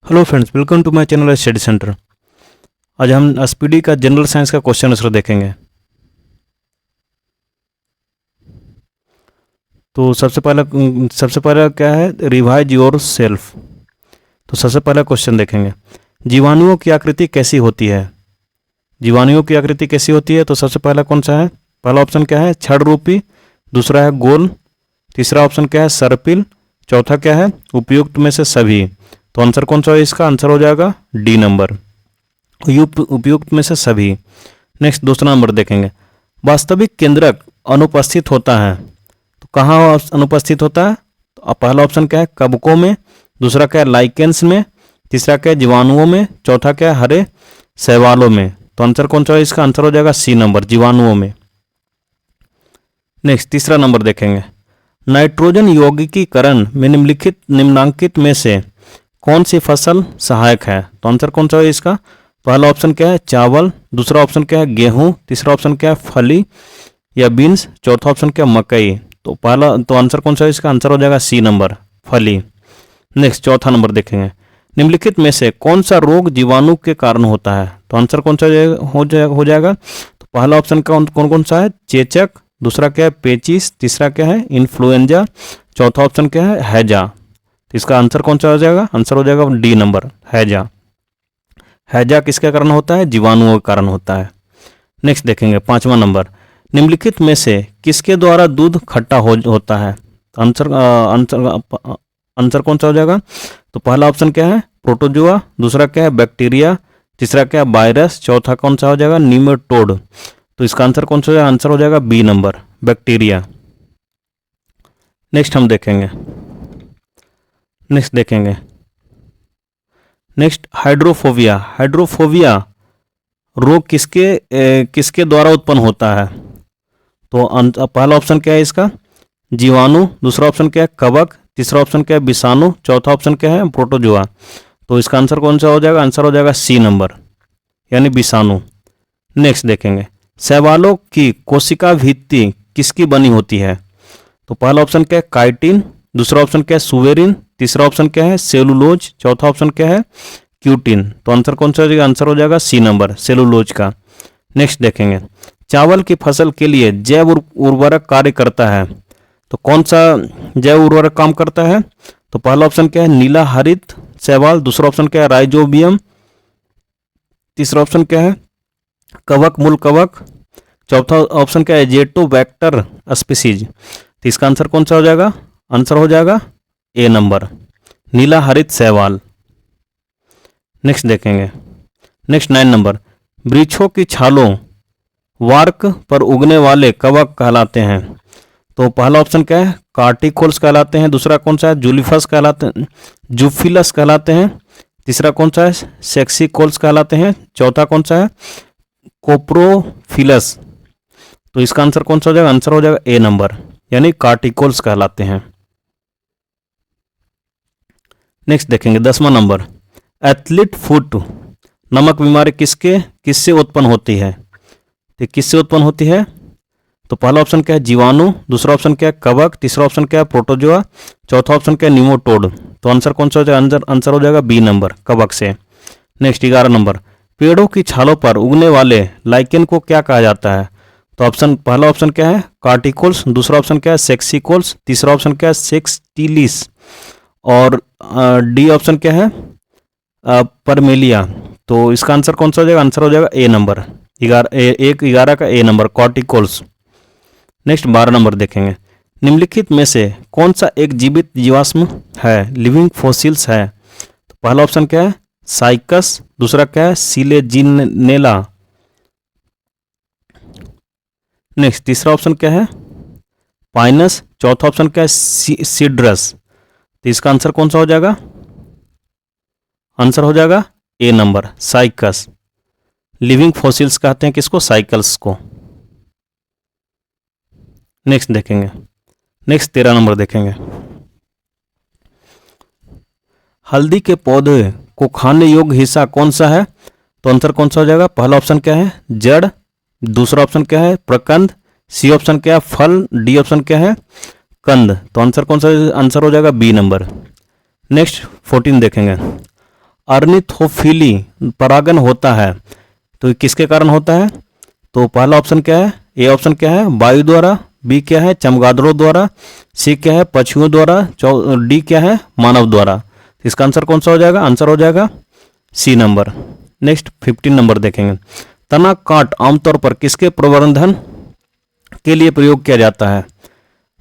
Hello friends, welcome to my channel study centre. आज हम SPD का जनरल साइंस का क्वेश्चन आंसर देखेंगे। तो सबसे पहला क्या है, रिवाइज योर सेल्फ। तो सबसे पहला क्वेश्चन देखेंगे, जीवाणुओं की आकृति कैसी होती है। जीवाणुओं की आकृति कैसी होती है, तो सबसे पहला कौन सा है, पहला ऑप्शन क्या है, छड़ रूपी, दूसरा है गोल, तीसरा ऑप्शन क्या है, सर्पिल, चौथा क्या है, उपयुक्त में से सभी। तो आंसर कौन सा है, इसका आंसर हो जाएगा डी नंबर, उपयुक्त में से सभी। नेक्स्ट दूसरा नंबर देखेंगे, वास्तविक केंद्रक अनुपस्थित होता है। तो कहाँ अनुपस्थित होता है, तो पहला ऑप्शन क्या है, कवकों में, दूसरा क्या है, लाइकेंस में, तीसरा क्या है, जीवाणुओं में, चौथा क्या है, हरे शैवालों में। तो आंसर कौन सा है, इसका आंसर हो जाएगा सी नंबर, जीवाणुओं में। नेक्स्ट तीसरा नंबर देखेंगे, नाइट्रोजन यौगिकीकरण में निम्नांकित में से कौन सी फसल सहायक है। तो आंसर कौन सा है इसका, पहला ऑप्शन क्या है, चावल, दूसरा ऑप्शन क्या है, गेहूं, तीसरा ऑप्शन क्या है, फली या बीन्स, चौथा ऑप्शन क्या है, मकई। तो आंसर कौन सा है, इसका आंसर हो जाएगा सी नंबर, फली। नेक्स्ट चौथा नंबर देखेंगे, निम्नलिखित में से कौन सा रोग जीवाणु के कारण होता है। तो आंसर कौन सा हो जाएगा, तो पहला ऑप्शन कौन कौन सा है, चेचक, दूसरा क्या है, पेचिस, तीसरा क्या है, इन्फ्लुएंजा, चौथा ऑप्शन क्या है, हैजा। इसका आंसर कौन सा हो जाएगा, आंसर हो जाएगा डी नंबर, हैजा। हैजा किसके कारण होता है, जीवाणुओं के कारण होता है। नेक्स्ट देखेंगे पांचवा नंबर, निम्नलिखित में से किसके द्वारा दूध खट्टा होता है। आंसर कौन सा हो जाएगा, तो पहला ऑप्शन क्या है, प्रोटोजोआ, दूसरा क्या है, बैक्टीरिया, तीसरा क्या है, वायरस, चौथा कौन सा हो जाएगा, नीमेटोड। तो इसका आंसर कौन सा हो जाएगा, आंसर हो जाएगा बी नंबर, बैक्टीरिया। नेक्स्ट हम देखेंगे, नेक्स्ट हाइड्रोफोबिया। हाइड्रोफोबिया रोग किसके द्वारा उत्पन्न होता है। तो पहला ऑप्शन क्या है इसका, जीवाणु, दूसरा ऑप्शन क्या है, कवक, तीसरा ऑप्शन क्या है, विषाणु, चौथा ऑप्शन क्या है, प्रोटोजोआ। तो इसका आंसर कौन सा हो जाएगा, आंसर हो जाएगा सी नंबर, यानी विषाणु। नेक्स्ट देखेंगे, शैवालों की कोशिका भित्ति किसकी बनी होती है। तो पहला ऑप्शन क्या है, काइटिन, दूसरा ऑप्शन क्या है, सुवेरिन, तीसरा ऑप्शन क्या है, सेलुलोज, चौथा ऑप्शन क्या है, क्यूटिन। तो आंसर कौन सा हो जाएगा, आंसर हो जाएगा सी नंबर, सेलुलोज का। नेक्स्ट देखेंगे, चावल की फसल के लिए जैव उर्वरक कार्य करता है। तो कौन सा जैव उर्वरक काम करता है, तो पहला ऑप्शन क्या है, नीला हरित शैवाल, दूसरा ऑप्शन क्या है, राइजोबियम, तीसरा ऑप्शन क्या है, कवक मूल कवक, चौथा ऑप्शन क्या है, जेटोबैक्टर स्पीसीज। तो इसका आंसर कौन सा हो जाएगा, आंसर हो जाएगा ए नंबर, नीला हरित शैवाल। नेक्स्ट देखेंगे, नेक्स्ट 9 नंबर, वृक्षों की छालों वार्क पर उगने वाले कवक कहलाते हैं। तो पहला ऑप्शन क्या है, कार्टिकोल्स कहलाते हैं, दूसरा कौन सा है, जूलिफस कहलाते हैं, जूफिलस कहलाते हैं, तीसरा कौन सा है, सेक्सिकोल्स कहलाते हैं, चौथा कौन सा है, कोप्रोफिलस। तो इसका आंसर कौन सा हो जाएगा, आंसर हो जाएगा ए नंबर, यानी कार्टिकोल्स कहलाते हैं। नेक्स्ट देखेंगे 10वां नंबर, एथलीट फुट नामक बीमारी किससे उत्पन्न होती है। तो किससे उत्पन्न होती है, तो पहला ऑप्शन क्या है, जीवाणु, दूसरा ऑप्शन क्या है, कवक, तीसरा ऑप्शन क्या है, प्रोटोजोआ, चौथा ऑप्शन क्या है, नीमोटोड। तो आंसर कौन सा हो जाएगा, आंसर हो जाएगा बी नंबर, कवक से। नेक्स्ट 11 नंबर, पेड़ों की छालों पर उगने वाले लाइकेन को क्या कहा जाता है। तो पहला ऑप्शन क्या है, कार्टिकोल्स, दूसरा ऑप्शन क्या है, सेक्सिकोल्स, तीसरा ऑप्शन क्या है, सेक्सटिलिस, और डी ऑप्शन क्या है, परमेलिया। तो इसका आंसर कौन सा हो जाएगा, आंसर हो जाएगा ए नंबर, 11 का ए नंबर, कॉर्टिकोल्स। नेक्स्ट 12 नंबर देखेंगे, निम्नलिखित में से कौन सा एक जीवित जीवाश्म है, लिविंग फॉसिल्स है। तो पहला ऑप्शन क्या है, साइकस, दूसरा क्या है, सिलेजिनेला, नेक्स्ट तीसरा ऑप्शन क्या है, पाइनस, चौथा ऑप्शन क्या है, सीड्रस। तो इसका आंसर कौन सा हो जाएगा, आंसर हो जाएगा A number, cycas. Living fossils कहते हैं किसको, साइकल्स को। नेक्स्ट देखेंगे, नेक्स्ट 13 नंबर देखेंगे, हल्दी के पौधे को खाने योग्य हिस्सा कौन सा है। तो आंसर कौन सा हो जाएगा, पहला ऑप्शन क्या है, जड़, दूसरा ऑप्शन क्या है, प्रकंद, सी ऑप्शन क्या है, फल, डी ऑप्शन क्या है, कंद। तो आंसर कौन सा, आंसर हो जाएगा बी नंबर। नेक्स्ट 14 देखेंगे, अर्निथोफिली परागन होता है तो ये किसके कारण होता है? तो पहला ऑप्शन क्या है? ए ऑप्शन क्या है? वायु द्वारा। बी क्या है? चमगादड़ों द्वारा। सी क्या है? पक्षियों द्वारा। डी क्या है? मानव द्वारा। इसका आंसर कौन सा हो जाएगा? आंसर हो जाएगा सी नंबर। नेक्स्ट 15 नंबर देखेंगे। तना काट आमतौर पर किसके प्रवर्धन के लिए प्रयोग किया जाता है?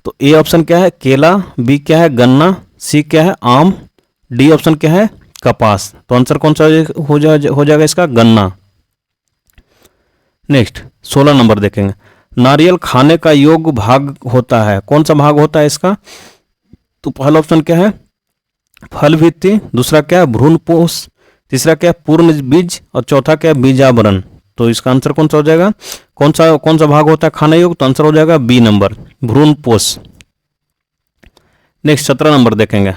तो ए ऑप्शन क्या है? केला। बी क्या है? गन्ना। सी क्या है? आम। डी ऑप्शन क्या है? कपास। तो आंसर कौन सा हो जाएगा इसका? गन्ना। नेक्स्ट 16 नंबर देखेंगे। नारियल खाने का योग्य भाग होता है, कौन सा भाग होता है इसका? तो पहला ऑप्शन क्या है? फल भित्ति। दूसरा क्या है? भ्रूणपोष। तीसरा क्या है? पूर्ण बीज। और चौथा क्या है? बीजावरण। तो इसका आंसर कौन सा हो जाएगा? कौन सा भाग होता है खाने योग्य? तो आंसर हो जाएगा बी नंबर, भ्रूणपोष। नेक्स्ट 17 नंबर देखेंगे।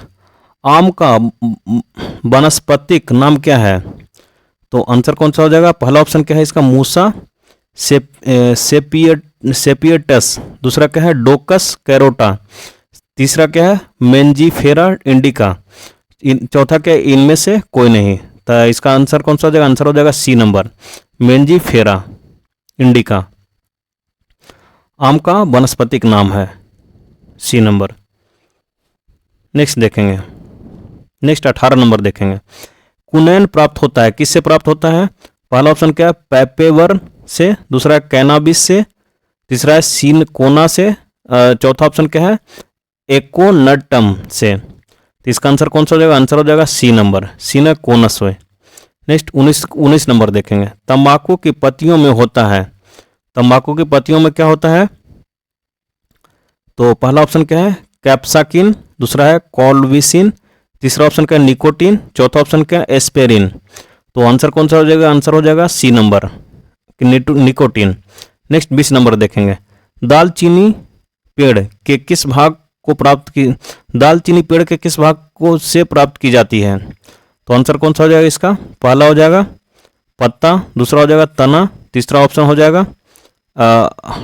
आम का वानस्पतिक नाम क्या है? तो आंसर कौन सा हो जाएगा? पहला ऑप्शन क्या है इसका? मूसा सेपियटस। दूसरा क्या है? डोकस कैरोटा। तीसरा क्या है? Mangifera indica. चौथा क्या है? इनमें से कोई नहीं। तो इसका आंसर कौन सा हो जाएगा? आंसर हो जाएगा सी नंबर, मेंजीफेरा इंडिका। आम का वानस्पतिक नाम है, सी नंबर। नेक्स्ट देखेंगे। नेक्स्ट 18 नंबर देखेंगे। कुनैन प्राप्त होता है, किससे प्राप्त होता है? पहला ऑप्शन क्या है? पेपेवर से। दूसरा है कैनाबिस से। तीसरा है सिनकोना से। चौथा ऑप्शन क्या है? एकोनटम से। तो इसका आंसर कौन सा हो जाएगा? आंसर हो जाएगा सी नंबर, सिनकोनस। नेक्स्ट 19 नंबर देखेंगे। तंबाकू की पत्तियों में होता है, तंबाकू की पत्तियों में क्या होता है? तो पहला ऑप्शन क्या है? कैप्साकिन। दूसरा है कॉल्विसिन। तीसरा ऑप्शन क्या है? निकोटीन। चौथा ऑप्शन क्या है? एस्पेरिन। तो आंसर कौन सा हो जाएगा? आंसर हो जाएगा C number, nicotine. Next 20 number देखेंगे। दालचीनी पेड़ के किस भाग को प्राप्त की दालचीनी पेड़ के किस भाग को से प्राप्त की जाती है? तो आंसर कौन सा हो जाएगा इसका? पहला हो जाएगा पत्ता। दूसरा हो जाएगा तना। तीसरा ऑप्शन हो जाएगा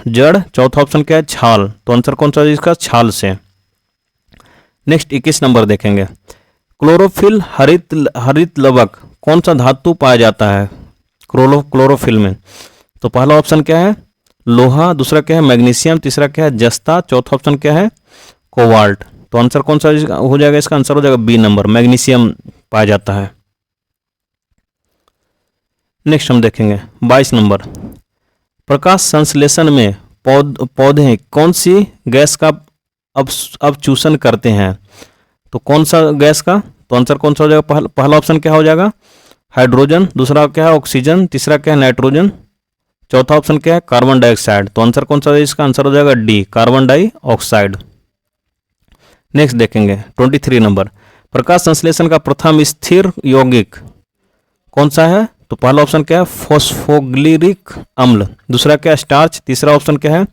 जड़। चौथा ऑप्शन क्या है? छाल। तो आंसर कौन सा है इसका? छाल से। नेक्स्ट 21 नंबर देखेंगे। क्लोरोफिल हरित लवक कौन सा धातु पाया जाता है क्लोरोफिल में? तो पहला ऑप्शन क्या है? लोहा। दूसरा क्या है? मैग्नीशियम। तीसरा क्या है? जस्ता। चौथा ऑप्शन क्या है? कोबाल्ट। तो आंसर कौन सा हो जाएगा इसका? आंसर हो जाएगा बी नंबर, मैग्नीशियम पाया जाता है। नेक्स्ट हम देखेंगे 22 नंबर। प्रकाश संश्लेषण में पौधे कौन सी गैस का अवशोषण करते हैं? तो कौन सा गैस का? तो आंसर कौन सा हो जाएगा? पहला ऑप्शन क्या हो जाएगा? हाइड्रोजन। दूसरा क्या है? ऑक्सीजन। तीसरा क्या है? नाइट्रोजन। चौथा ऑप्शन क्या है? Carbon dioxide. तो आंसर कौन सा है इसका? आंसर हो जाएगा डी, कार्बन डाइऑक्साइड। नेक्स्ट देखेंगे 23 नंबर। प्रकाश संश्लेषण का प्रथम स्थिर यौगिक कौन सा है? तो पहला ऑप्शन क्या है? फॉस्फोग्लिरिक अम्ल। दूसरा क्या है? स्टार्च। तीसरा ऑप्शन क्या है?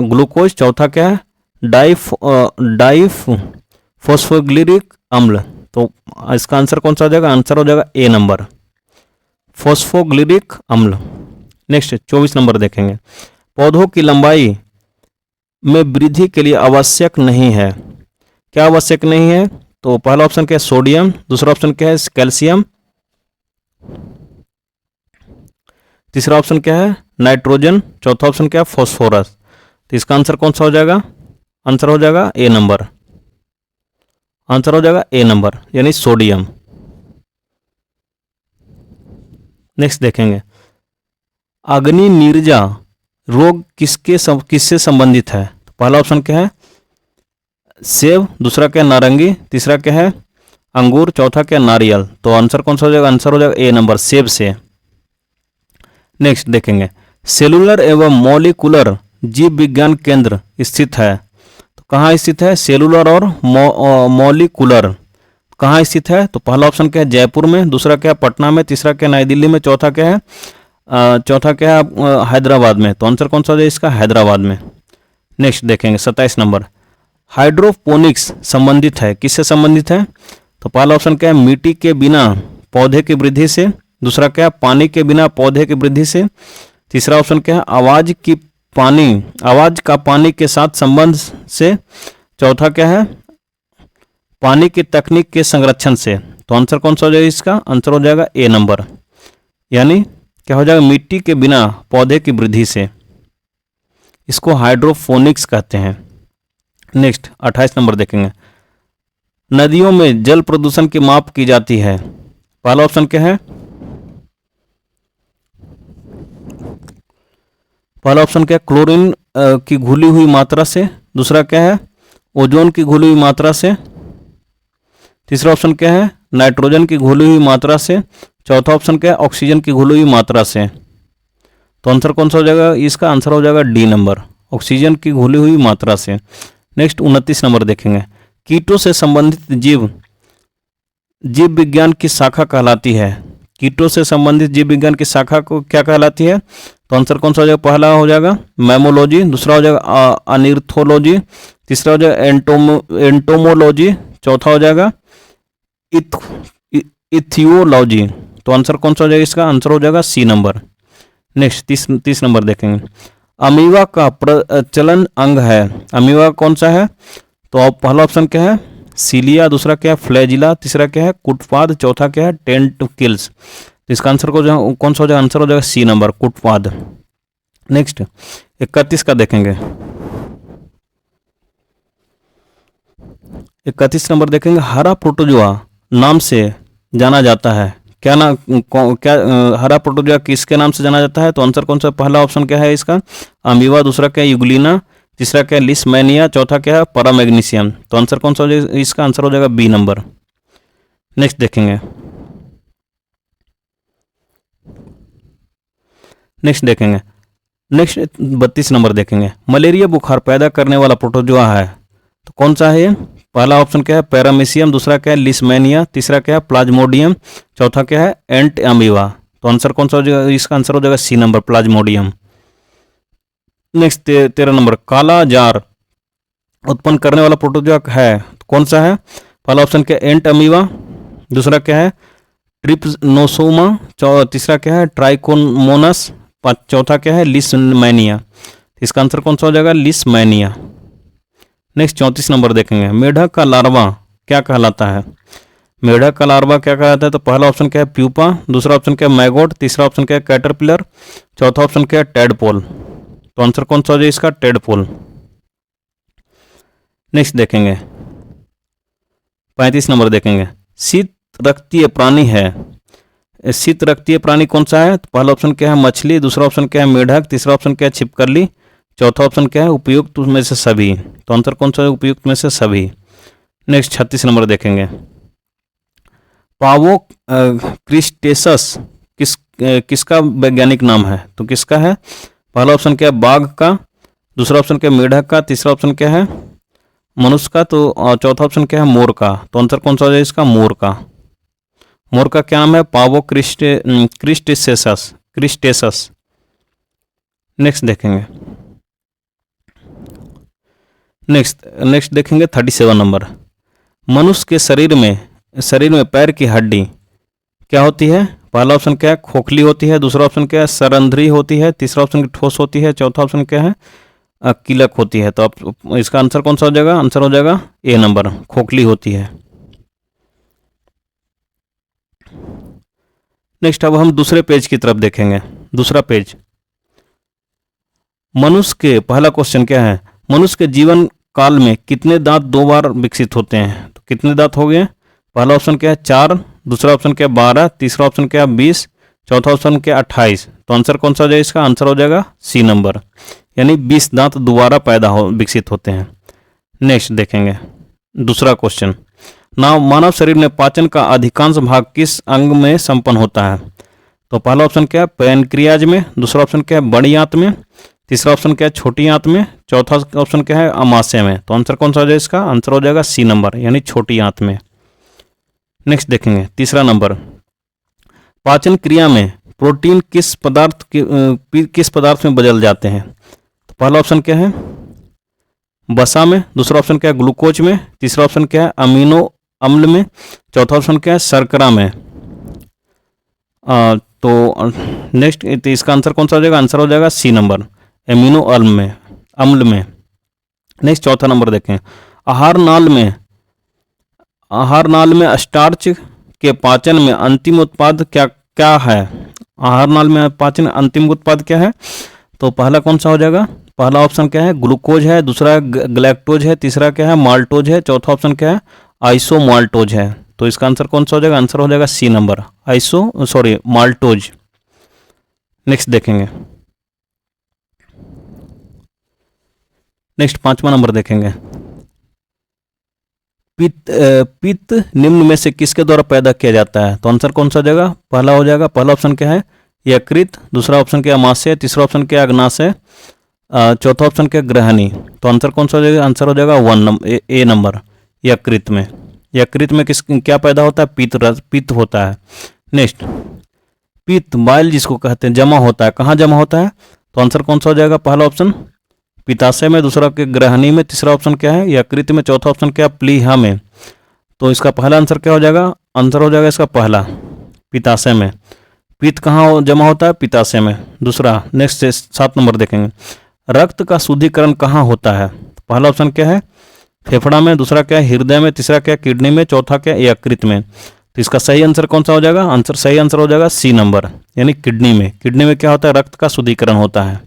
ग्लूकोज। चौथा क्या है? डाइफ फॉस्फोग्लिरिक अम्ल। तो इसका आंसर कौन सा हो जाएगा? आंसर हो जाएगा ए नंबर, फॉस्फोग्लिरिक अम्ल। नेक्स्ट 24 नंबर देखेंगे। पौधों की लंबाई में वृद्धि के लिए आवश्यक नहीं है, क्या आवश्यक नहीं है? तो पहला ऑप्शन क्या है? सोडियम। दूसरा ऑप्शन क्या है? कैल्शियम। तीसरा ऑप्शन क्या है? नाइट्रोजन। चौथा ऑप्शन क्या है? फॉस्फोरस। तो इसका आंसर कौन सा हो जाएगा? आंसर हो जाएगा ए नंबर, आंसर हो जाएगा ए नंबर यानी सोडियम। नेक्स्ट देखेंगे। अग्नि नीरजा रोग किससे संबंधित है? तो पहला ऑप्शन क्या है? सेब। दूसरा क्या है? नारंगी। तीसरा क्या है? अंगूर। चौथा क्या है? नारियल। तो आंसर कौन सा हो जाएगा? आंसर हो जाएगा ए नंबर, सेब से। नेक्स्ट देखेंगे। सेलुलर एवं मॉलिक्यूलर जीव विज्ञान केंद्र स्थित है, तो कहाँ स्थित है? सेलुलर और मॉलिक्यूलर कहाँ स्थित है? तो पहला ऑप्शन क्या है? जयपुर में। दूसरा क्या है? पटना में। तीसरा क्या है? नई दिल्ली में। चौथा क्या है? हैदराबाद में। तो आंसर कौन सा है इसका? हैदराबाद में। नेक्स्ट देखेंगे 27 नंबर। हाइड्रोपोनिक्स संबंधित है, किससे संबंधित है? तो पहला ऑप्शन क्या है? मिट्टी के बिना पौधे की वृद्धि से। दूसरा क्या है? पानी के बिना पौधे की वृद्धि से। तीसरा ऑप्शन क्या है? आवाज का पानी के साथ संबंध से। चौथा क्या है? पानी की तकनीक के संरक्षण से। तो आंसर कौन सा हो जाएगा इसका? आंसर हो जाएगा ए नंबर, यानी क्या हो जाएगा? मिट्टी के बिना पौधे की वृद्धि से। इसको हाइड्रोफोनिक्स कहते हैं। नेक्स्ट 28 नंबर देखेंगे। नदियों में जल प्रदूषण की माप की जाती है। पहला ऑप्शन क्या है? पहला ऑप्शन क्या है? क्लोरीन की घुली हुई मात्रा से। दूसरा क्या है? ओजोन की घुली हुई मात्रा से। तीसरा ऑप्शन क्या है? नाइट्रोजन की घुली हुई मात्रा से। चौथा ऑप्शन क्या है? ऑक्सीजन की घुली हुई मात्रा से। तो आंसर कौन सा हो जाएगा? इसका आंसर हो जाएगा डी नंबर, ऑक्सीजन की घुली हुई मात्रा से। नेक्स्ट 29 नंबर देखेंगे। कीटों से संबंधित जीव जीव विज्ञान की शाखा कहलाती है। कीटों से संबंधित जीव विज्ञान की शाखा को क्या कहलाती है? तो आंसर कौन सा हो जाएगा? पहला हो जाएगा मैमोलॉजी, दूसरा हो जाएगा अनिर्थोलॉजी, तीसरा हो जाएगा एंटोमोलॉजी, चौथा हो जाएगा इथियोलॉजी। तो आंसर कौन सा हो जाएगा इसका? आंसर हो जाएगा सी नंबर। नेक्स्ट 30 नंबर देखेंगे। अमीबा का प्रचलन अंग है। अमीबा कौन सा है? तो अब पहला ऑप्शन क्या है? सीलिया, दूसरा क्या है? फ्लैजिला, तीसरा क्या है? कुटपाद, चौथा क्या है? टेंटकिल्स। तो इसका आंसर कौन सा हो जाएगा? आंसर हो जाएगा सी नंबर, कुटपाद। नेक्स्ट 31 का देखेंगे। 31 नंबर देखेंगे। हरा प्रोटोजोआ नाम से जाना जाता है। क्या हरा प्रोटोजोआ किसके नाम से जाना जाता है? तो आंसर कौन सा? पहला ऑप्शन क्या है इसका? अमीबा, दूसरा क्या है? यूग्लिना, तीसरा क्या है? लिस्मैनिया, चौथा क्या है? पैरामैग्नीशियम। तो आंसर कौन सा हो जाएगा इसका? आंसर हो जाएगा बी नंबर। नेक्स्ट देखेंगे। नेक्स्ट 32 नंबर देखेंगे। मलेरिया बुखार पैदा करने वाला प्रोटोजोआ है, तो कौन सा है ये? पहला ऑप्शन क्या है? पैरामीशियम, दूसरा क्या है? लिस्मैनिया, तीसरा क्या है? प्लाज्मोडियम, चौथा क्या है? एंट अमीबा। तो आंसर कौन सा हो जाएगा इसका? आंसर हो जाएगा C number, plasmodium. Next 13 number. काला जार उत्पन्न करने वाला प्रोटोजोआ है, तो कौन सा है? पहला ऑप्शन क्या है? एंट अमीबा, दूसरा क्या है? ट्रिप्नोसोमा, तीसरा क्या है? ट्राइकोमोनस, चौथा क्या है? लिस्मैनिया। इसका आंसर कौन सा हो जाएगा? लिस्मैनिया। नेक्स्ट 34 नंबर देखेंगे। मेढक का लार्वा क्या कहलाता है? मेढक का लार्वा क्या कहलाता है? तो पहला ऑप्शन क्या है? प्यूपा, दूसरा ऑप्शन क्या है? मैगोट, तीसरा ऑप्शन क्या है? कैटरपिलर, चौथा ऑप्शन क्या है? टेडपोल। तो आंसर कौन सा हो जाएगा इसका? टेडपोल। नेक्स्ट देखेंगे 35 नंबर देखेंगे। शीत रक्तीय प्राणी है। शीत रक्तीय प्राणी कौन सा है? तो पहला ऑप्शन क्या है? मछली, दूसरा ऑप्शन क्या है? मेढक, तीसरा ऑप्शन क्या है? छिपकली, चौथा ऑप्शन क्या है? उपयुक्त में से सभी। तो आंसर कौन सा है? उपयुक्त में से सभी। नेक्स्ट 36 नंबर देखेंगे। पावो क्रिस्टेसस किसका वैज्ञानिक नाम है? तो किसका है? पहला ऑप्शन क्या है? बाघ का, दूसरा ऑप्शन क्या है? मेढक का, तीसरा ऑप्शन क्या है? मनुष्य का, तो चौथा ऑप्शन क्या है? मोर का। तो आंसर कौन सा हो जाएगा इसका? मोर का। मोर का क्या नाम है? पावो क्रिस्टेसस। नेक्स्ट देखेंगे। नेक्स्ट देखेंगे 37 नंबर। मनुष्य के शरीर में पैर की हड्डी क्या होती है? पहला ऑप्शन क्या है? खोखली होती है, दूसरा ऑप्शन क्या है? सरंध्री होती है, तीसरा ऑप्शन ठोस होती है, चौथा ऑप्शन क्या है? कीलक होती है। तो आप इसका आंसर कौन सा हो जाएगा? आंसर हो जाएगा ए नंबर, खोखली होती है। नेक्स्ट अब हम दूसरे पेज की तरफ देखेंगे। दूसरा पेज। मनुष्य के पहला क्वेश्चन क्या है? मनुष्य के जीवन काल में कितने दांत 2 बार विकसित होते हैं? तो कितने दांत हो गए? पहला ऑप्शन क्या है? 4, दूसरा ऑप्शन क्या है? 12, तीसरा ऑप्शन क्या है? 20, चौथा ऑप्शन क्या है? 28। तो आंसर कौन सा हो जाएगा इसका? आंसर हो जाएगा सी नंबर, यानी 20 दांत दोबारा विकसित होते हैं। नेक्स्ट देखेंगे दूसरा क्वेश्चन। मानव शरीर में पाचन का अधिकांश भाग किस अंग में संपन्न होता है? तो पहला ऑप्शन क्या है? पैनक्रियाज में, दूसरा ऑप्शन क्या है? बड़ी आंत में, तीसरा ऑप्शन क्या है? छोटी आंत में, चौथा ऑप्शन क्या है? अमाशय में। तो आंसर कौन सा हो जाएगा इसका? आंसर हो जाएगा सी नंबर, यानी छोटी आंत में। नेक्स्ट देखेंगे तीसरा नंबर। पाचन क्रिया में प्रोटीन किस पदार्थ में बदल जाते हैं? तो पहला ऑप्शन क्या है? वसा में, दूसरा ऑप्शन क्या है? ग्लूकोज में, तीसरा ऑप्शन क्या है? अमीनो अम्ल में, चौथा ऑप्शन क्या है? शर्करा में। तो नेक्स्ट इसका आंसर कौन सा हो जाएगा? आंसर हो जाएगा सी नंबर, एमिनो अम्ल में। नेक्स्ट चौथा नंबर देखें। आहार नाल में स्टार्च के पाचन में अंतिम उत्पाद क्या क्या है? आहार नाल में पाचन अंतिम उत्पाद क्या है? तो पहला कौन सा हो जाएगा? पहला ऑप्शन क्या है? ग्लूकोज है, दूसरा ग्लैक्टोज है, तीसरा क्या है? माल्टोज है, चौथा ऑप्शन क्या है? आइसोमाल्टोज है। तो इसका आंसर कौन सा हो जाएगा? आंसर हो जाएगा सी नंबर, माल्टोज। नेक्स्ट देखेंगे, नेक्स्ट 5वां नंबर देखेंगे। पित्त निम्न में से किसके द्वारा पैदा किया जाता है? तो आंसर कौन सा हो जाएगा? पहला हो जाएगा, पहला ऑप्शन क्या है? यकृत, दूसरा ऑप्शन क्या है? अमाशय, तीसरा ऑप्शन क्या है? अग्नाशय, चौथा ऑप्शन क्या है? ग्रहणी। तो आंसर कौन सा हो जाएगा? आंसर हो जाएगा ए नंबर, यकृत में। यकृत में क्या पैदा होता है? पित्त होता है। नेक्स्ट, पित्त बाइल जिसको कहते हैं जमा होता है, कहाँ जमा होता है? तो आंसर कौन सा हो जाएगा? पहला ऑप्शन पित्ताशय में, दूसरा के ग्रहणी में, तीसरा ऑप्शन क्या है? यकृत में, चौथा ऑप्शन क्या है? प्लीहा में। तो इसका पहला आंसर क्या हो जाएगा? आंसर हो जाएगा इसका पहला, पित्ताशय में। पित्त कहाँ जमा होता है? पित्ताशय में। दूसरा, नेक्स्ट 7 नंबर देखेंगे। रक्त का शुद्धिकरण कहाँ होता है? पहला ऑप्शन क्या है? फेफड़ा में, दूसरा क्या है? हृदय में, तीसरा क्या है? किडनी में, चौथा क्या है? यकृत में। तो इसका सही आंसर कौन सा हो जाएगा? सही आंसर हो जाएगा सी नंबर, यानी किडनी में। किडनी में क्या होता है? रक्त का शुद्धिकरण होता है।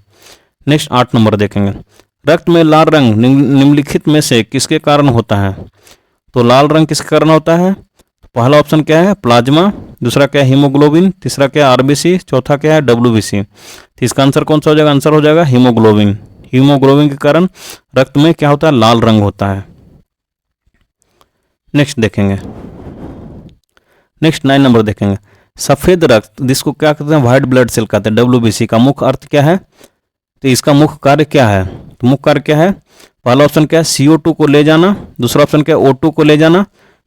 नेक्स्ट 8 नंबर देखेंगे। रक्त में लाल रंग निम्नलिखित में से किसके कारण होता है? तो लाल रंग किसके कारण होता है? पहला ऑप्शन क्या है? प्लाज्मा, दूसरा क्या है? हीमोग्लोबिन, तीसरा क्या है? आरबीसी, चौथा क्या है? डब्ल्यूबीसी। तो इसका आंसर कौन सा हो जाएगा? आंसर हो जाएगा हीमोग्लोबिन। हीमोग्लोबिन के कारण रक्त में क्या होता है? लाल रंग होता है। नेक्स्ट देखेंगे, नेक्स्ट 9 नंबर देखेंगे। सफेद रक्त जिसको क्या कहते हैं? व्हाइट ब्लड सेल कहते हैं, डब्ल्यूबीसी का मुख्य अर्थ क्या है? तो इसका मुख्य कार्य क्या है? तो मुख्य कार्य क्या है? पहला ऑप्शन क्या है? CO2 को ले जाना, दूसरा ऑप्शन क्या है? O2 को ले जाना,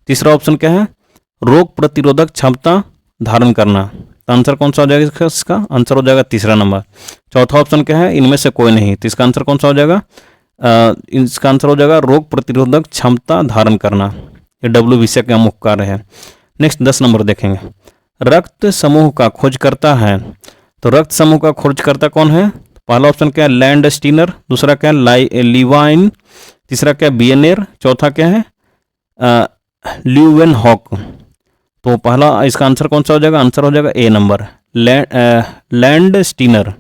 तीसरा ऑप्शन क्या है? रोग प्रतिरोधक क्षमता धारण करना। तो आंसर कौन सा हो जाएगा इसका? आंसर हो जाएगा तीसरा नंबर। चौथा ऑप्शन क्या है? इनमें से कोई नहीं। तो इसका आंसर कौन सा हो जाएगा? इसका आंसर हो जाएगा रोग प्रतिरोधक क्षमता धारण करना। ये डब्ल्यूबीसी का मुख्य कार्य है। नेक्स्ट 10 नंबर देखेंगे। रक्त समूह का खोजकर्ता है, तो रक्त समूह का खोजकर्ता कौन है? पहला ऑप्शन क्या है? लैंड स्टीनर, दूसरा क्या है? लीवाइन, तीसरा क्या है? बियनेर, चौथा क्या है? ल्यूवेनहॉक। तो पहला इसका आंसर कौन सा हो जाएगा? आंसर हो जाएगा A number, Landsteiner.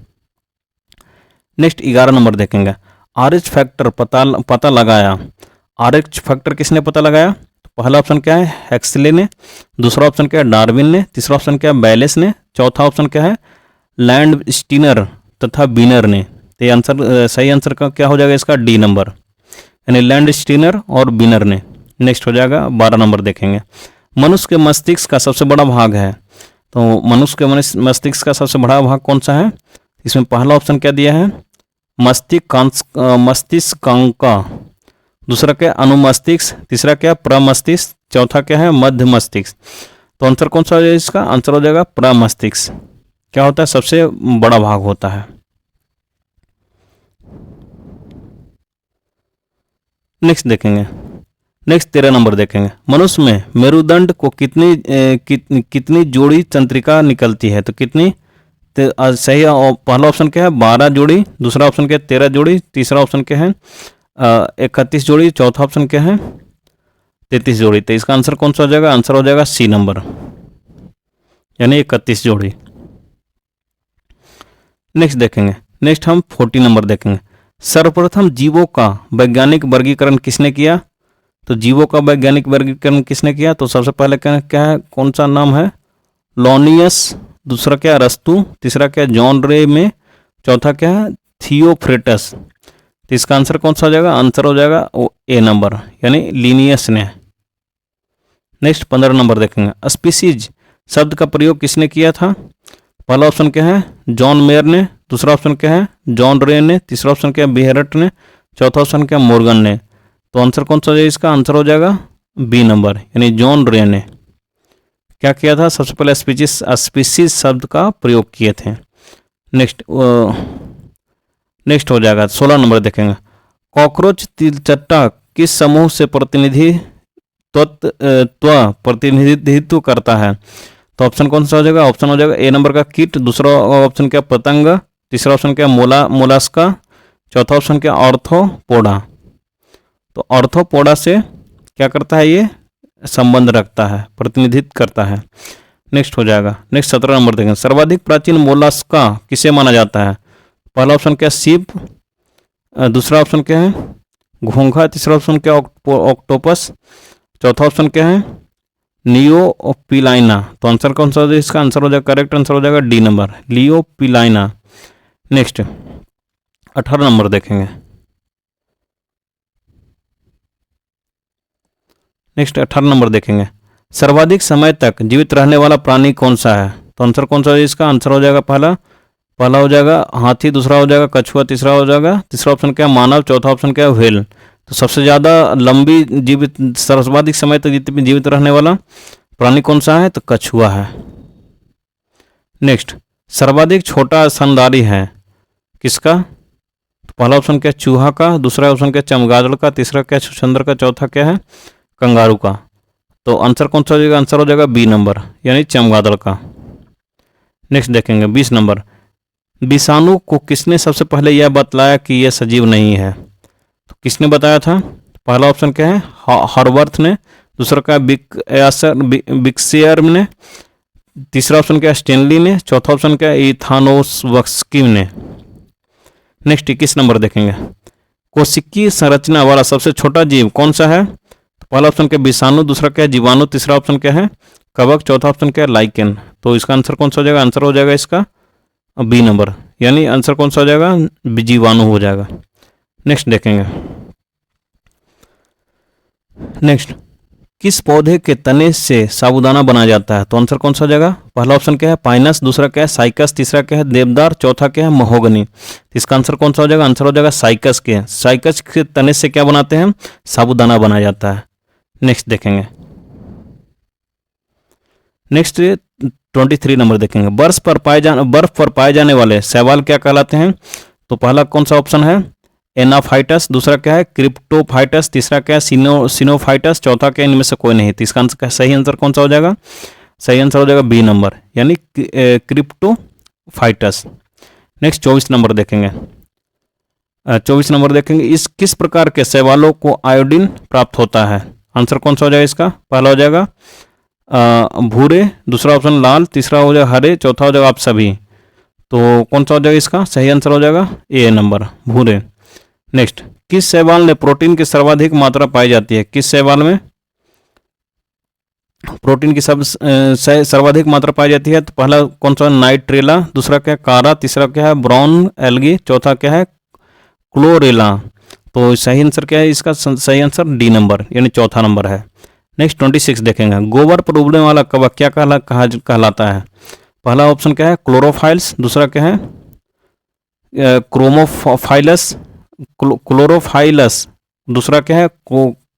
Next 11 number देखेंगे। RH फैक्टर पता लगाया। RH फैक्टर किसने पता लगाया? तो पहला ऑप्शन क्या है? हेक्सले ने, दूसरा ऑप्शन क्या है? डार्विन ने, तीसरा ऑप्शन क्या है? बैलेस ने, चौथा ऑप्शन क्या है? लैंड स्टीनर तथा बीनर ने। तो आंसर सही आंसर का क्या हो जाएगा इसका? डी नंबर, यानी लैंड स्टीनर और बीनर ने। नेक्स्ट हो जाएगा 12 नंबर देखेंगे। मनुष्य के मस्तिष्क का सबसे बड़ा भाग है, तो मनुष्य के मस्तिष्क का सबसे बड़ा भाग कौन सा है? इसमें पहला ऑप्शन क्या दिया है? मस्तिष्कांका, दूसरा क्या है? अनुमस्तिष्क, तीसरा क्या है? प्रमस्तिष्क, चौथा क्या है? मध्य मस्तिष्क। तो आंसर कौन सा हो जाएगा इसका? आंसर हो जाएगा प्रमस्तिष्क। क्या होता है? सबसे बड़ा भाग होता है। नेक्स्ट देखेंगे, नेक्स्ट 13 नंबर देखेंगे। मनुष्य में मेरुदंड को कितनी जोड़ी तंत्रिका निकलती है? तो कितनी? सही पहला ऑप्शन क्या है? 12 जोड़ी, दूसरा ऑप्शन क्या है? 13 जोड़ी, तीसरा ऑप्शन क्या है? 31 जोड़ी, चौथा ऑप्शन क्या है? 33 जोड़ी। तो इसका आंसर कौन सा हो जाएगा? आंसर हो जाएगा सी नंबर, यानी 31 जोड़ी। नेक्स्ट देखेंगे, नेक्स्ट हम 40 नंबर देखेंगे। सर्वप्रथम जीवों का वैज्ञानिक वर्गीकरण किसने किया? तो जीवों का वैज्ञानिक वर्गीकरण किसने किया? तो सबसे पहले क्या है? कौन सा नाम है? लॉनियस, दूसरा क्या? अरस्तु, तीसरा क्या? जॉन रे में, चौथा क्या है? थियोफ्रेटस। तो इसका आंसर कौन सा हो जाएगा? आंसर हो जाएगा ए नंबर, यानी लीनियस ने। नेक्स्ट 15 नंबर देखेंगे। स्पीसीज शब्द का प्रयोग किसने किया था? पहला ऑप्शन क्या है? जॉन मेयर ने, दूसरा ऑप्शन क्या है? जॉन रे ने, तीसरा ऑप्शन क्या है? बिहेरट ने, चौथा ऑप्शन क्या? मॉर्गन ने। तो आंसर कौन सा हो जाएगा इसका? आंसर हो जाएगा बी नंबर, यानी जॉन रे ने क्या किया था? सबसे पहले स्पीसीज शब्द का प्रयोग किए थे। नेक्स्ट हो जाएगा 16 नंबर देखेंगे। कॉकरोच तिलचट्टा किस समूह से प्रतिनिधित्व करता है? तो ऑप्शन कौन सा हो जाएगा? ऑप्शन हो जाएगा ए नंबर का कीट, दूसरा ऑप्शन क्या? पतंग, तीसरा ऑप्शन क्या? मोलास्का, चौथा ऑप्शन क्या? ऑर्थोपोडा। तो ऑर्थोपोडा से क्या करता है? ये संबंध रखता है, प्रतिनिधित्व करता है। नेक्स्ट हो जाएगा। नेक्स्ट 17 नंबर देखेंगे। सर्वाधिक प्राचीन मोलस्का किसे माना जाता है? पहला ऑप्शन क्या है? सीप। दूसरा ऑप्शन क्या है? घोंघा। तीसरा ऑप्शन क्या है? ऑक्टोपस। चौथा ऑप्शन क्या है? लियोपिलाइना। तो आंसर कौन सा हो जाएगा? इसका आंसर हो जाएगा, करेक्ट आंसर हो जाएगा डी नंबर, लियोपिलाइना। नेक्स्ट 18 नंबर देखेंगे। नेक्स्ट 18 नंबर देखेंगे। सर्वाधिक समय तक जीवित रहने वाला प्राणी कौन सा है? तो आंसर कौन सा है इसका? आंसर हो जाएगा पहला हो जाएगा हाथी, दूसरा हो जाएगा कछुआ, तीसरा हो जाएगा, तीसरा ऑप्शन क्या है? मानव, चौथा ऑप्शन क्या है? व्हेल। तो सबसे ज़्यादा लंबी जीवित, सर्वाधिक समय तक जीवित रहने वाला प्राणी कौन सा है? तो कछुआ है। नेक्स्ट, सर्वाधिक छोटा स्तनधारी है किसका? तो पहला ऑप्शन क्या है? चूहा का। दूसरा ऑप्शन क्या है? चमगादड़ का। तीसरा क्या है? छुछंदर का। चौथा क्या है? कंगारू का। तो आंसर कौन सा हो जाएगा? आंसर हो जाएगा बी नंबर, यानी चमगादड़ का। नेक्स्ट देखेंगे 20 नंबर। विषाणु को किसने सबसे पहले यह बतलाया कि यह सजीव नहीं है? तो किसने बताया था? पहला ऑप्शन क्या है? हॉवर्थ ने। दूसरा क्या है? बिक्सियर ने। तीसरा ऑप्शन क्या है? स्टेनली ने। चौथा ऑप्शन क्या है? इथानोसवस्की ने। नेक्स्ट 21 नंबर देखेंगे। कोशिकीय संरचना वाला सबसे छोटा जीव कौन सा है? तो पहला ऑप्शन क्या है? विषाणु। दूसरा क्या है? जीवाणु। तीसरा ऑप्शन क्या है? कवक। चौथा ऑप्शन क्या है? लाइकेन। तो इसका आंसर कौन सा हो जाएगा? आंसर हो जाएगा इसका बी नंबर, यानी आंसर कौन सा हो जाएगा? जीवाणु हो जाएगा। नेक्स्ट देखेंगे। नेक्स्ट, किस पौधे के तने से साबूदाना बनाया जाता है? तो आंसर कौन सा हो जाएगा? पहला ऑप्शन क्या है? पाइनस। दूसरा क्या है? साइकस। तीसरा क्या है? देवदार। चौथा क्या है? महोगनी। इसका आंसर कौन सा हो जाएगा? आंसर हो जाएगा साइकस के। साइकस के तने से क्या बनाते हैं? साबूदाना बनाया जाता है। नेक्स्ट देखेंगे। नेक्स्ट 23 नंबर देखेंगे। बर्फ पर पाए जाने वाले शैवाल क्या कहलाते हैं? तो पहला कौन सा ऑप्शन है? एनाफाइटस। दूसरा क्या है? क्रिप्टोफाइटस। तीसरा क्या है? सिनोफाइटस। चौथा क्या है? इनमें से कोई नहीं। तो इसका आंसर सही आंसर कौन सा हो जाएगा? सही आंसर हो जाएगा बी नंबर, यानी क्रिप्टोफाइटस। नेक्स्ट 24 नंबर देखेंगे। 24 नंबर देखेंगे। इस किस प्रकार के शैवालों को आयोडीन प्राप्त होता है? आंसर कौन सा हो जाएगा इसका? पहला हो जाएगा भूरे। दूसरा ऑप्शन लाल। तीसरा हो जाएगा हरे। चौथा हो जाएगा आप सभी। तो कौन सा हो जाएगा इसका? सही आंसर हो जाएगा ए नंबर, भूरे। नेक्स्ट, किस शैवाल में प्रोटीन की सर्वाधिक मात्रा पाई जाती है? किस शैवाल में प्रोटीन की सर्वाधिक मात्रा पाई जाती है? तो पहला कौन सा? नाइट्रेला। दूसरा क्या है? कारा। तीसरा क्या है? Brown algae. चौथा क्या है? क्लोरेला। तो सही आंसर क्या है इसका? सही आंसर डी नंबर, यानी चौथा नंबर है। नेक्स्ट 26 देखेंगे। गोबर पर उगने वाला कवक क्या कहलाता है? पहला ऑप्शन क्या है? क्लोरोफाइल्स। दूसरा क्या है? क्लोरोफाइलस। दूसरा क्या है?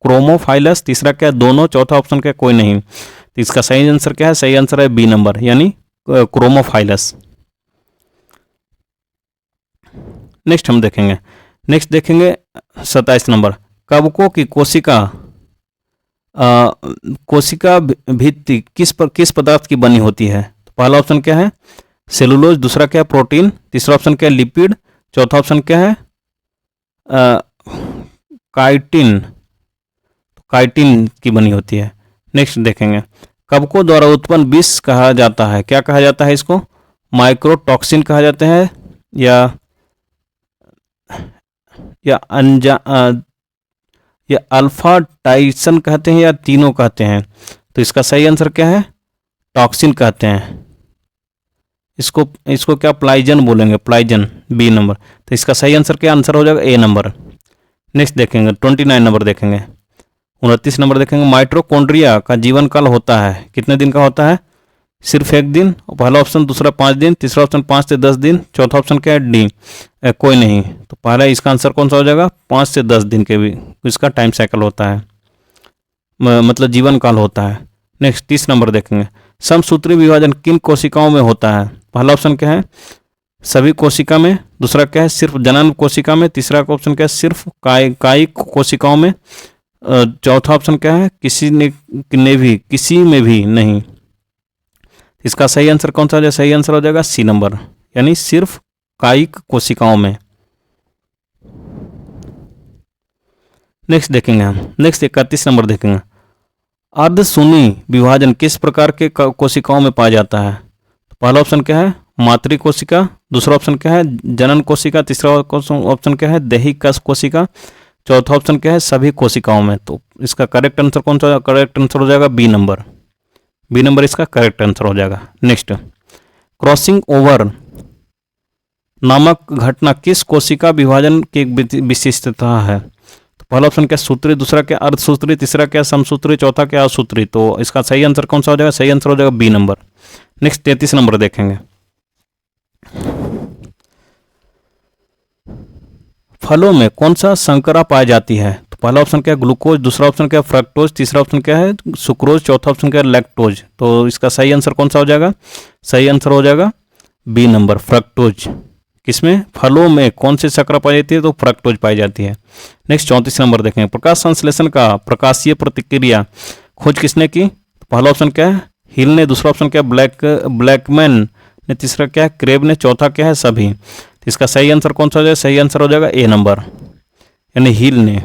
क्रोमोफाइलस। तीसरा क्या है? दोनों। चौथा ऑप्शन क्या है? कोई नहीं। तो इसका सही आंसर क्या है? सही आंसर है बी नंबर, यानी क्रोमोफाइलस। नेक्स्ट हम देखेंगे। नेक्स्ट देखेंगे 27 नंबर। कवकों की कोशिका भित्ति किस पदार्थ की बनी होती है? तो पहला ऑप्शन क्या है? सेलुलोज। दूसरा क्या है? प्रोटीन। तीसरा ऑप्शन क्या है? लिपिड। चौथा ऑप्शन क्या है? काइटिन। काइटिन की बनी होती है। नेक्स्ट देखेंगे। कवकों द्वारा उत्पन्न विष कहा जाता है, क्या कहा जाता है इसको? माइक्रोटॉक्सिन कहा जाता है, या अल्फा टाइसन कहते हैं, या तीनों कहते हैं? तो इसका सही आंसर क्या है? टॉक्सिन कहते हैं। इसको क्या प्लाइजन बोलेंगे? प्लाइजन, बी नंबर। तो इसका सही आंसर क्या? आंसर हो जाएगा ए नंबर। नेक्स्ट देखेंगे 29 नंबर देखेंगे। 29 नंबर देखेंगे। माइटोकॉन्ड्रिया का जीवन काल होता है, कितने दिन का होता है? सिर्फ एक दिन। पहला ऑप्शन। दूसरा 5 दिन। तीसरा ऑप्शन 5 से 10 दिन। चौथा ऑप्शन क्या है? डी कोई नहीं। तो पहला इसका आंसर कौन सा हो जाएगा? 5 से 10 दिन के भी इसका टाइम साइकिल होता है, मतलब जीवन काल होता है। नेक्स्ट 30 नंबर देखेंगे। समसूत्री विभाजन किन कोशिकाओं में होता है? पहला ऑप्शन क्या है? सभी कोशिका में। दूसरा क्या है? सिर्फ जनन कोशिका में। तीसरा ऑप्शन क्या है? सिर्फ कायिक कोशिकाओं में। चौथा ऑप्शन क्या है? किसी में भी नहीं। इसका सही आंसर कौन सा हो जाएगा? सही आंसर हो जाएगा सी नंबर, यानी सिर्फ कायिक कोशिकाओं में। नेक्स्ट देखेंगे हम। नेक्स्ट 31 नंबर देखेंगे। अर्धशून्य विभाजन किस प्रकार के कोशिकाओं में पाया जाता है? तो पहला ऑप्शन क्या है? मातृ कोशिका। दूसरा ऑप्शन क्या है? जनन कोशिका। तीसरा ऑप्शन क्या है? दैहिक कोशिका। चौथा ऑप्शन क्या है? सभी कोशिकाओं में। तो इसका करेक्ट आंसर कौन सा? करेक्ट आंसर हो जाएगा बी नंबर। बी नंबर इसका करेक्ट आंसर हो जाएगा। नेक्स्ट, क्रॉसिंग ओवर नामक घटना किस कोशिका विभाजन की एक विशिष्टता है? तो पहला ऑप्शन क्या? सूत्री। दूसरा क्या? अर्धसूत्री। तीसरा क्या? समसूत्री। चौथा क्या? असूत्री। तो इसका सही आंसर कौन सा हो जाएगा? सही आंसर हो जाएगा बी नंबर। नेक्स्ट 33 नंबर देखेंगे। फलों में कौन सा शर्करा पाई जाती है? तो पहला ऑप्शन क्या है? ग्लूकोज। दूसरा ऑप्शन क्या है? फ्रक्टोज। तीसरा ऑप्शन क्या है? सुक्रोज। चौथा ऑप्शन क्या है? लैक्टोज। तो इसका सही आंसर कौन सा हो जाएगा? सही आंसर हो जाएगा बी नंबर, फ्रक्टोज। किसमें? फलों में कौन सी शर्करा पाई जाती है? तो फ्रक्टोज पाई जाती है। नेक्स्ट 34 नंबर देखेंगे। प्रकाश संश्लेषण का प्रकाशीय प्रतिक्रिया खोज किसने की? तो पहला ऑप्शन क्या है? हिल ने। दूसरा ऑप्शन क्या है? ब्लैकमैन ने। तीसरा क्या है? क्रेब ने। चौथा क्या है? सभी। तो इसका सही आंसर कौन सा हो जाएगा? सही आंसर हो जाएगा ए नंबर, यानी हिल ने।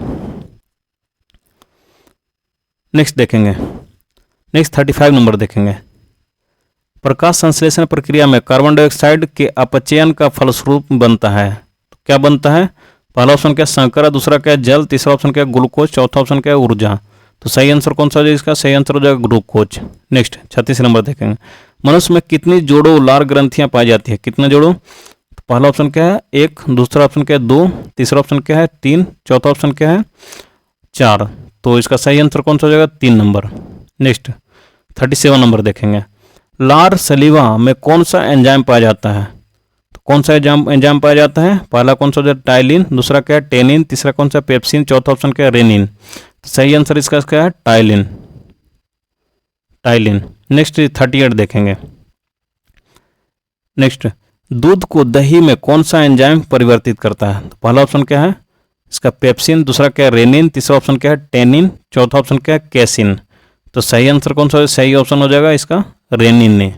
नेक्स्ट देखेंगे। नेक्स्ट 35 नंबर देखेंगे। प्रकाश संश्लेषण प्रक्रिया में कार्बन डाइऑक्साइड के अपचयन का फलस्वरूप बनता है। तो क्या बनता है? पहला ऑप्शन क्या? शर्करा। दूसरा क्या? जल। तीसरा ऑप्शन क्या? ग्लूकोज। चौथा ऑप्शन क्या? ऊर्जा। तो सही आंसर कौन सा हो जाएगा? इसका सही आंसर हो जाएगा ग्लूकोज। नेक्स्ट 36 नंबर देखेंगे। मनुष्य में कितनी जोड़ों लार ग्रंथियां पाई जाती है? कितने जोड़ों? तो पहला ऑप्शन क्या है? 1। दूसरा ऑप्शन क्या है? 2। तीसरा ऑप्शन क्या है? 3। चौथा ऑप्शन क्या है? 4। तो इसका सही आंसर कौन सा हो जाएगा? 3 नंबर। नेक्स्ट 37 नंबर देखेंगे। लार सलीवा में कौन सा एंजाइम पाया जाता है? तो कौन सा एंजाइम पाया जाता है? पहला कौन सा हो जाएगा? टाइलिन। दूसरा क्या है? टेनिन। तीसरा कौन सा? पेप्सिन। चौथा ऑप्शन क्या है? रेनिन। तो सही आंसर इसका क्या है? टाइलिन। टाइलिन। नेक्स्ट 38 देखेंगे। नेक्स्ट, दूध को दही में कौन सा एंजाइम परिवर्तित करता है? तो पहला ऑप्शन क्या है? इसका पेप्सिन। दूसरा क्या है? रेनिन। तीसरा ऑप्शन क्या है? टेनिन। चौथा ऑप्शन क्या है? कैसिन। तो सही आंसर कौन सा? सही ऑप्शन हो जाएगा इसका रेनिन ने।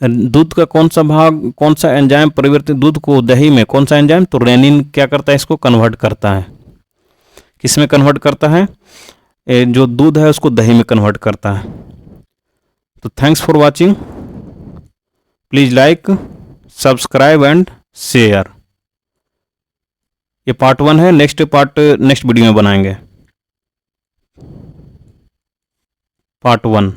दूध का कौन सा भाग, कौन सा एंजाइम परिवर्तित, दूध को दही में कौन सा एंजाइम? तो रेनिन क्या करता है? इसको कन्वर्ट करता है। किस में कन्वर्ट करता है? जो दूध है उसको दही में कन्वर्ट करता है। तो thanks for watching. Please like, subscribe and share. ये पार्ट 1 है। नेक्स्ट पार्ट नेक्स्ट वीडियो में बनाएंगे, पार्ट 1।